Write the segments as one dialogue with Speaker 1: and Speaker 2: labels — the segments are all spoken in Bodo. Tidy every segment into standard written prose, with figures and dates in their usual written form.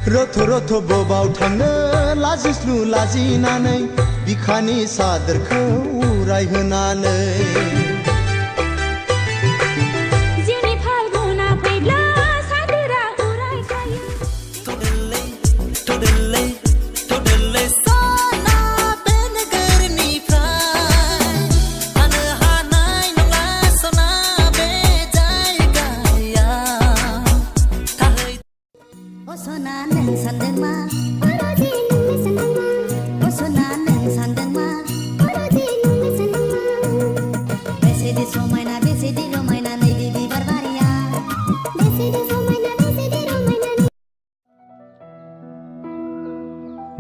Speaker 1: रथ रथ बबाव थांनो लाजिस्लु लाजिनानै बिखानि सादोरखौ रायहोनानै
Speaker 2: जिउनि फाल्गुना फैब्ला सादोरा उरायखायो
Speaker 3: टुडेलै सना बे नोगोरनिफ्राय थानो हानाय नङा सना बे जायगाया थाहै
Speaker 4: अ सना नों सानदों मा अरजे नोंनो सानदों मा अ सना नों सानदों मा अरजे नोंनो सानदों मा बेसेदि समायना बेसेदि रमायना नैबे बिबार बारिया बेसेदि समायना बेसेदि रमायना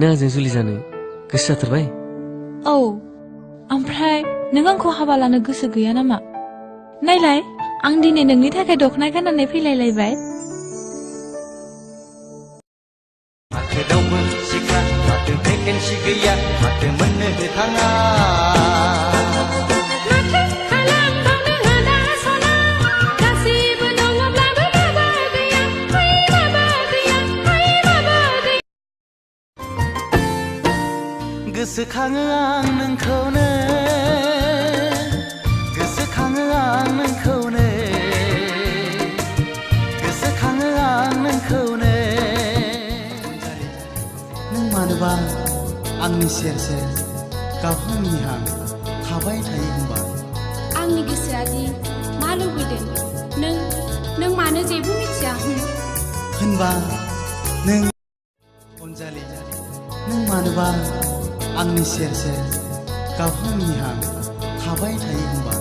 Speaker 5: नों आंजों जुलि जानो गोसो जाथारबाय?
Speaker 6: औ ओमफ्राय नों आंखौ हाबा लानो गोसो गैया नामा? नायलाय आं दिनै नोंनि थाखाय दख'ना गाननानै फैलायलायबाय।
Speaker 1: माथो दंमोन सिख्ला माथो भेकेन्सि गैया माथो मोननो थाङा
Speaker 2: माथो खालामबावनो आदा सना गासिबो दङब्लाबो बाबा गैया ओइ बाबा गैया ओइ बाबा गैया
Speaker 3: गोसोखाङो आं नोंखौनो गोसोखाङो आं नोंखौनो गोसोखाङो आं नोंखौनो नों मानोबा आंनि सेर सेर गाबहांनिहां थाबाय थायो होनबा
Speaker 2: आंनि गोसोआ दि मा लुबैदों नों मानो जेबो मिथिया
Speaker 3: होनबा नों अनजालि नों मानोबा आंनि सेर सेर गाबहांनिहां थाबाय थायो होनबा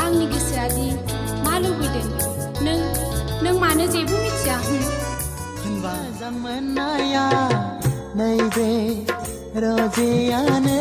Speaker 2: आंनि गोसोआ दि मा लुबैदों नों मानो जेबो मिथिया
Speaker 3: मोजां मोननाया नैबे रजेयानो